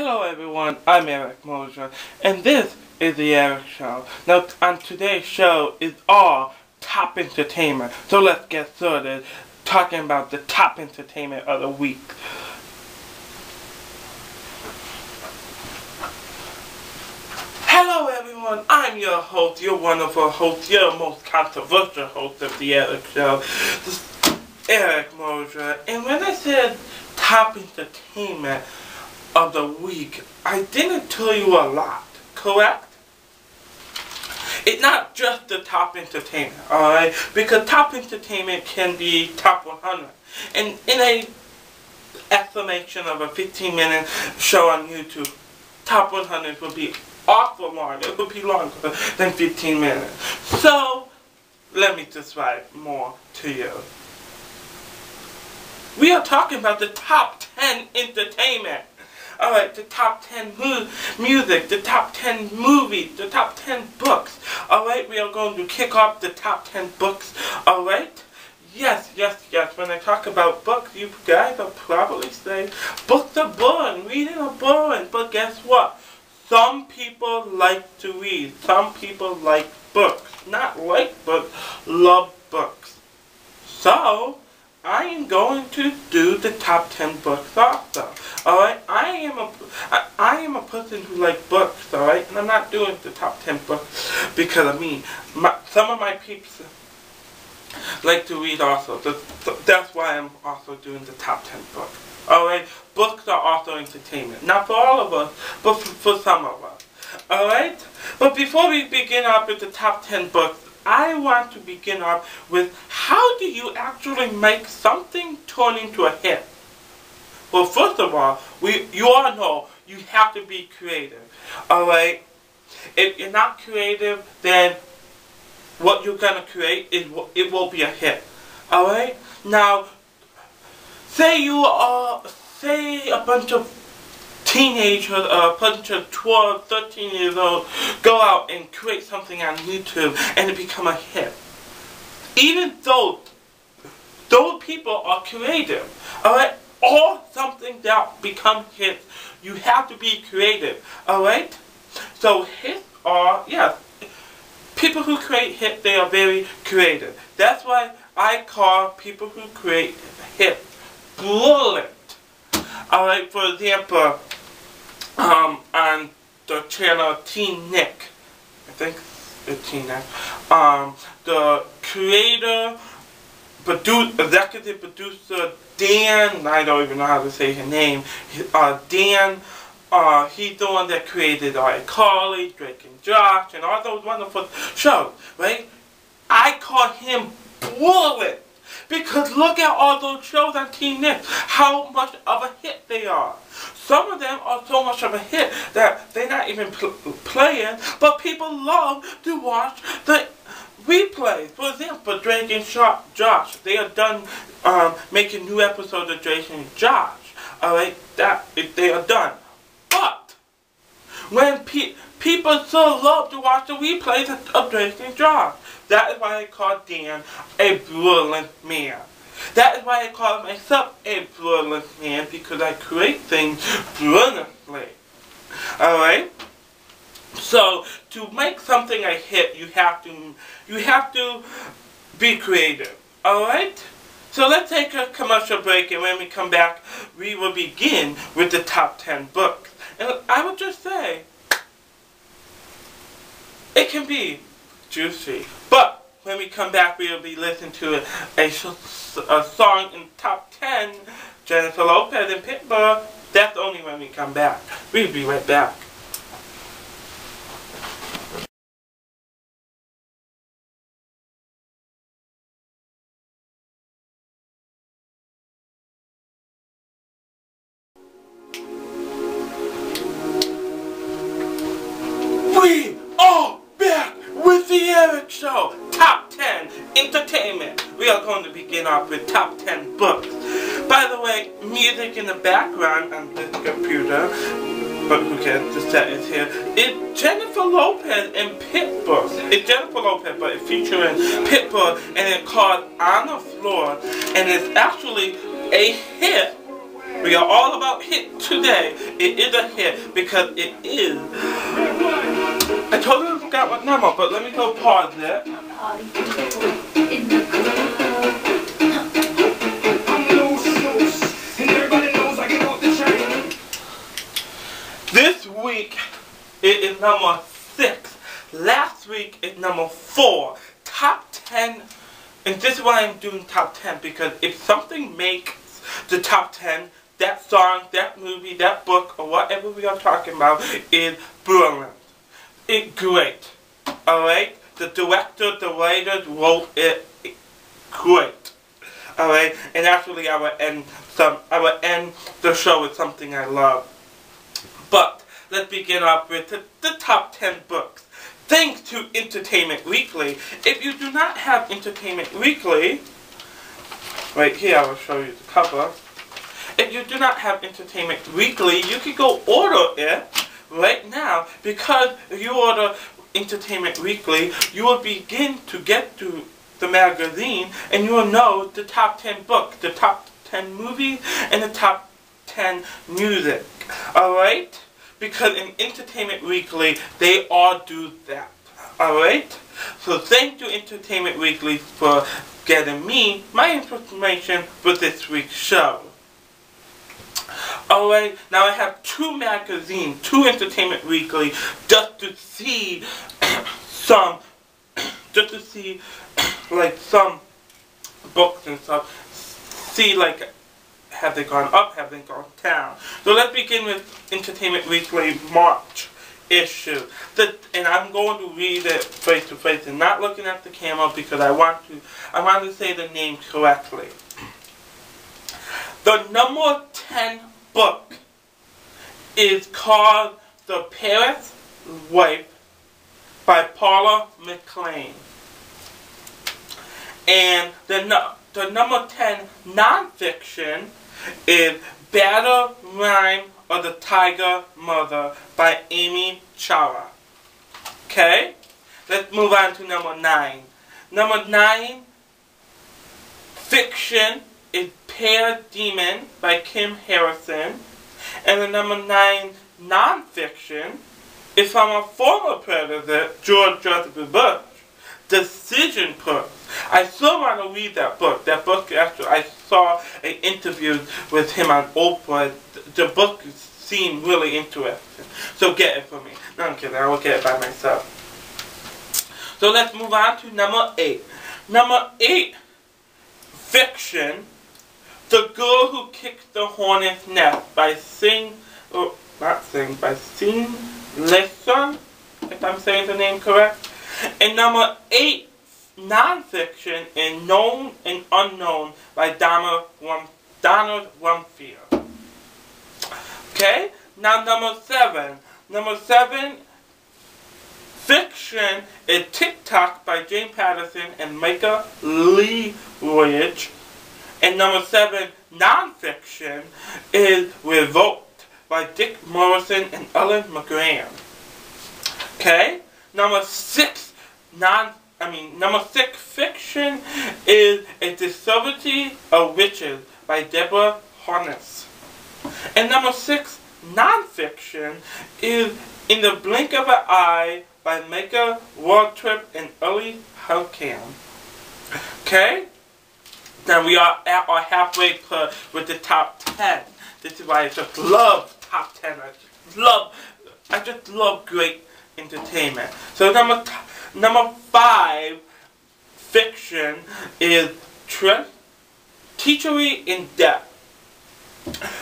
Hello everyone, I'm Eric Moser, and this is The Eric Show. Now, on today's show is all top entertainment, so let's get started talking about the top entertainment of the week. Hello everyone, I'm your host, your wonderful host, your most controversial host of The Eric Show, Eric Moser. And when I said top entertainment of the week, I didn't tell you a lot, correct? It's not just the top entertainment, alright? Because top entertainment can be top 100. And in a estimation of a 15-minute show on YouTube, top 100 would be awful long. It would be longer than 15 minutes. So, let me describe more to you. We are talking about the top 10 entertainment. Alright, the top 10 music, the top 10 movies, the top 10 books. Alright, we are going to kick off the top 10 books. Alright? Yes. When I talk about books, you guys will probably say, books are boring, reading are boring. But guess what? Some people like to read. Some people like books. Not like books, love books. So, I am going to do the top 10 books also. Alright? I am a person who likes books, alright? And I'm not doing the top 10 books because of me. Some of my peeps like to read also. That's why I'm also doing the top 10 books. Alright? Books are also entertainment. Not for all of us, but for some of us. Alright? But before we begin off with the top 10 books, I want to begin off with how do you actually make something turn into a hit? Well, first of all, you all know you have to be creative. Alright? If you're not creative, then what you're going to create, it will be a hit. Alright? Now, say a bunch of teenagers, a bunch of 12, 13 years old, go out and create something on YouTube and it become a hit. Even though those people are creative, alright, or something that become hits, you have to be creative, alright? So hits are, yes, people who create hits, they are very creative. That's why I call people who create hits brilliant. Alright, for example, on the channel Teen Nick, I think it's Teen Nick, the creator, executive producer Dan, I don't even know how to say his name, Dan, he's the one that created iCarly, Drake and Josh, and all those wonderful shows, right? I call him brilliant. Because look at all those shows on Teen Nick, how much of a hit they are. Some of them are so much of a hit that they're not even playing, but people love to watch the replays. For example, Drake and Josh, they are done making new episodes of Drake and Josh. Alright, they are done. But when people still love to watch the replays of Drake and Josh. That is why I call Dan a brilliant man. That is why I call myself a brilliant man, because I create things brilliantly. Alright? So, to make something a hit, you have to be creative. Alright? So let's take a commercial break, and when we come back, we will begin with the top 10 books. And I would just say, it can be juicy. But when we come back, we will be listening to a song in top 10, Jennifer Lopez and Pitbull. That's only when we come back. We'll be right back. We are back with The Eric Show, top 10 entertainment. We are going to begin off with top 10 books. By the way, music in the background on this computer, but who cares, the set is here, is Jennifer Lopez and Pitbull. It's Jennifer Lopez, but it's featuring Pitbull, and it's called On the Floor, and it's actually a hit We are all about hit today. It is a hit because it is. I totally forgot what number, but let me go pause it. This week it is number 6. Last week is number 4. Top 10. And this is why I'm doing top 10, because if something makes the top 10, that song, that movie, that book, or whatever we are talking about is brilliant. It's great. Alright? The director, the writers wrote it great. Alright? And actually I will end the show with something I love. But let's begin off with the top 10 books. Thanks to Entertainment Weekly. If you do not have Entertainment Weekly, right here I will show you the cover. If you do not have Entertainment Weekly, you can go order it right now, because if you order Entertainment Weekly, you will begin to get to the magazine and you will know the top 10 books, the top 10 movies, and the top 10 music. Alright? Because in Entertainment Weekly, they all do that. Alright? So thank you Entertainment Weekly for getting me my information for this week's show. Alright, now I have 2 magazines, 2 Entertainment Weekly, just to see like some books and stuff. See like, have they gone up, have they gone down? So let's begin with Entertainment Weekly March issue. And I'm going to read it face to face and not looking at the camera, because I want to say the name correctly. The number 10 book is called The Paris Wife by Paula McLean. And the number 10 nonfiction is Battle Rhyme of the Tiger Mother by Amy Chara. Okay? Let's move on to number 9. Number 9 fiction is Pear Demon by Kim Harrison. And the number 9 nonfiction is from a former president, George W. Bush, Decision Purse. I still want to read that book. That book, actually, I saw an interview with him on Oprah. The book seemed really interesting. So get it for me. No, I'm kidding. I will get it by myself. So let's move on to number 8. Number 8 fiction, The Girl Who Kicked the Hornet's Nest by Sing Lesson, if I'm saying the name correct. And number 8 nonfiction is Known and Unknown by Donald Rumfield. Okay? Now number 7. Number 7 fiction is TikTok by Jane Patterson and Micah Learoyd. And number 7 nonfiction is Revoked by Dick Morrison and Ellen McGrath. Okay? Number 6 fiction is A Discovery of Witches by Deborah Harness. And number 6 nonfiction is In the Blink of an Eye by Micah Waldrop and Ellie Houghton. Okay? Now we are at our halfway point with the top 10. This is why I just love top 10. I just love great entertainment. So number 5 fiction is Treachery in Death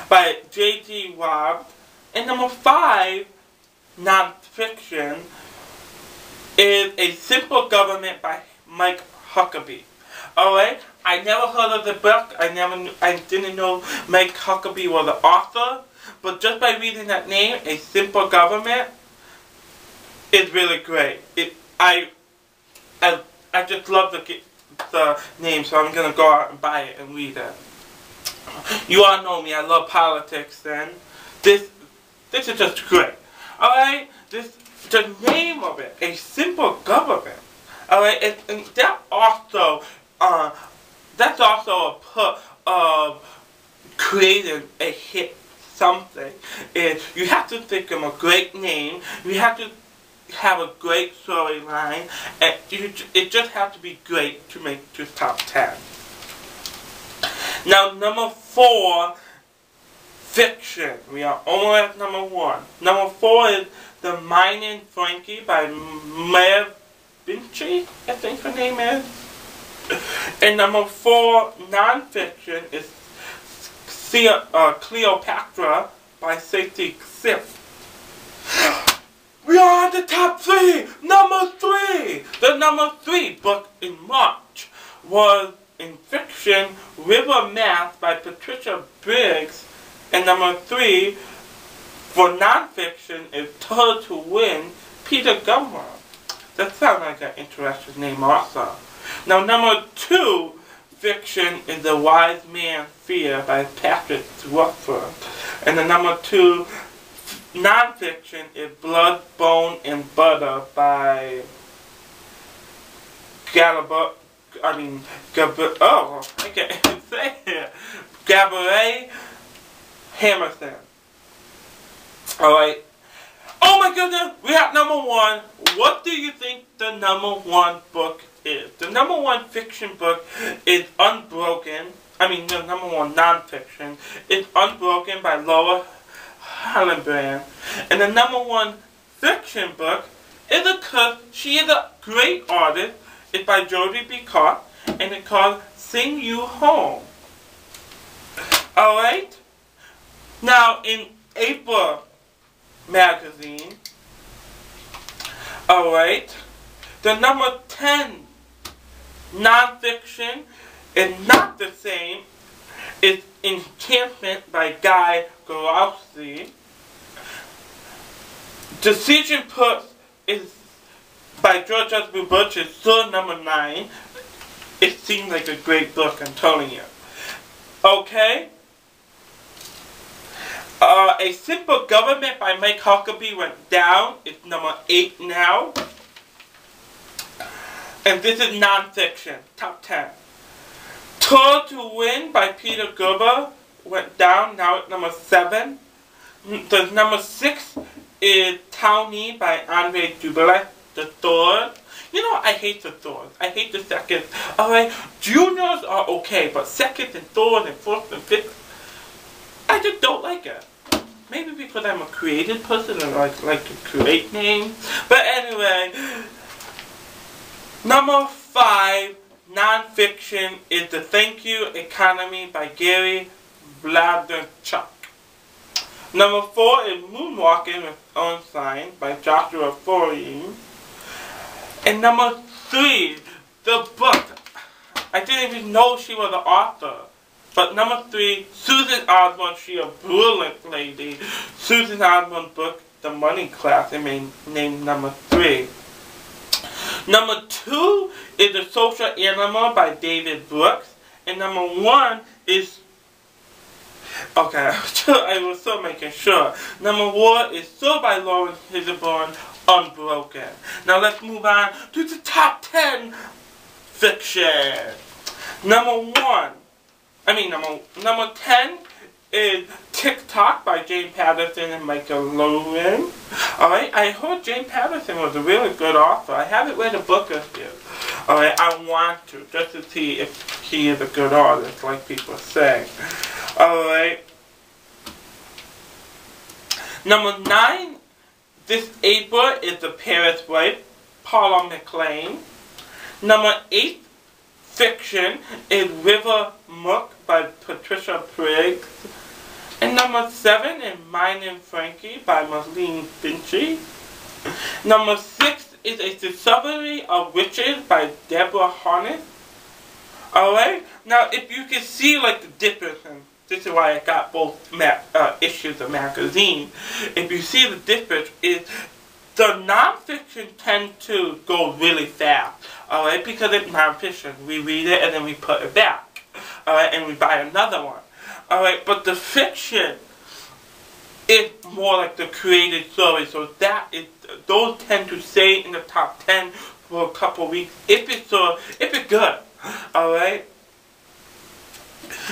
by J.G. Robb. And number 5 nonfiction is A Simple Government by Mike Huckabee. Alright? I never heard of the book. I didn't know Mike Huckabee was the author. But just by reading that name, A Simple Government, is really great. I just love the name, so I'm gonna go out and buy it and read it. You all know me. I love politics, and this is just great. Alright? The name of it, A Simple Government. Alright? And that's also a creating a hit something is you have to think of a great name, you have to have a great storyline, and it just has to be great to make the top 10. Now, number 4, fiction. We are only at number 1. Number 4 is The Mine and Frankie by Maeve Binchy, I think her name is. And number 4, non-fiction, is Cleopatra by Stacey Stiff. We are on the top 3! Number 3! The number 3 book in March was, in fiction, River Math by Patricia Briggs. And number 3 for non-fiction is Turn to Win, Peter Gummer. That sounds like an interesting name also. Now, number 2 fiction is The Wise Man's Fear by Patrick Rothfuss. And the number 2 non-fiction is Blood, Bone, and Butter by Gabrielle Hamilton. Alright. Oh my goodness, we have number 1. What do you think the number 1 book is? The number 1 fiction book is Unbroken. The number 1 non-fiction is Unbroken by Laura Hallenbrand. And the number 1 fiction book is she is a great artist. It's by Jodi Picoult, and it's called Sing You Home. Alright? Now, in April magazine, alright, the number 10 non-fiction is not the same. It's Enchantment by Guy Gawrowski. Decision Puss is by George W. Bush. It's still number 9. It seems like a great book, I'm telling you. Okay? A Simple Government by Mike Huckabee went down. It's number 8 now. And this is non-fiction. Top 10. Turn to Win by Peter Gerber went down. Now it's number 7. The number 6 is Townie by Andre Dublet. The third. You know, I hate the third. I hate the second. Alright, juniors are okay, but second and third and fourth and fifth, I just don't like it. Maybe because I'm a creative person and I like to create names. But anyway, number 5, non-fiction, is The Thank You Economy by Gary Vaynerchuk. Number 4 is Moonwalking with Einstein by Joshua Foreman. And number 3, the book. I didn't even know she was the author. But number 3, Susan Osborne, she's a brilliant lady. Susan Osborne's book, The Money Class, named number 3. Number 2 is The Social Animal by David Brooks. And number 1 is, okay, I was still making sure. Number 1 is still by Lauren Hisborn, Unbroken. Now let's move on to the top 10 fiction. Number 10 is TikTok by Jane Patterson and Michael Lowen. Alright, I heard Jane Patterson was a really good author. I haven't read a book of his. Alright, I want to, just to see if he is a good artist, like people say. Alright. Number 9, this April, is The Paris Wife, Paula McLean. Number 8, fiction, is River Mook by Patricia Briggs. And number 7 is Mine and Frankie by Marlene Binchy. Number 6 is A Discovery of Witches by Deborah Harness. Alright, now if you can see like the difference, and this is why I got both issues of magazine. If you see the difference, is the non-fiction tend to go really fast. Alright, because it's non-fiction. We read it and then we put it back. Alright, and we buy another one. Alright, but the fiction is more like the created story. So those tend to stay in the top 10 for a couple weeks if it's good. Alright?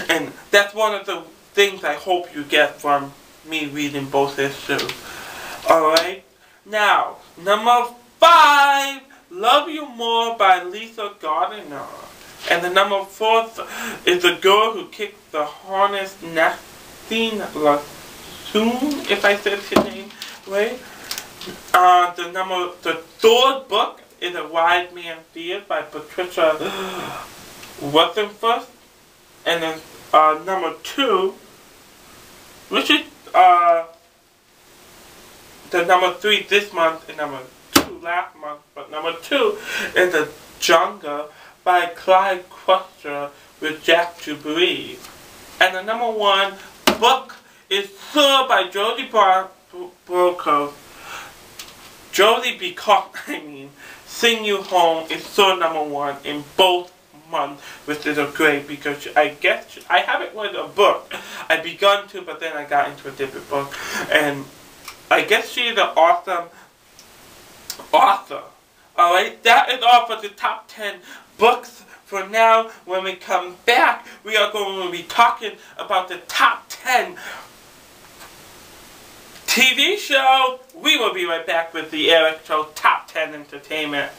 And that's one of the things I hope you get from me reading both issues. Alright? Now, number 5, Love You More by Lisa Gardner. And the number 4 is The Girl Who Kicked the Hornet's Nest, Lassoon, if I said his name right. The third book is A Wise Man's Fears by Patricia Rosenfuss. And then number 2, which is the number 3 this month and number 2 last month, but number 2 is The Jungle by Clyde Crusher with Jack Jubilee. And the number 1 book is Sir by Josie Brocco. Josie Sing You Home is Sir number 1 in both months, which is great because I guess I haven't read a book. I begun to, but then I got into a different book. And I guess she's an awesome author. Alright, that is all for the top 10 books. For now, when we come back, we are going to be talking about the top 10 TV shows. We will be right back with the Eric Show Top 10 Entertainment.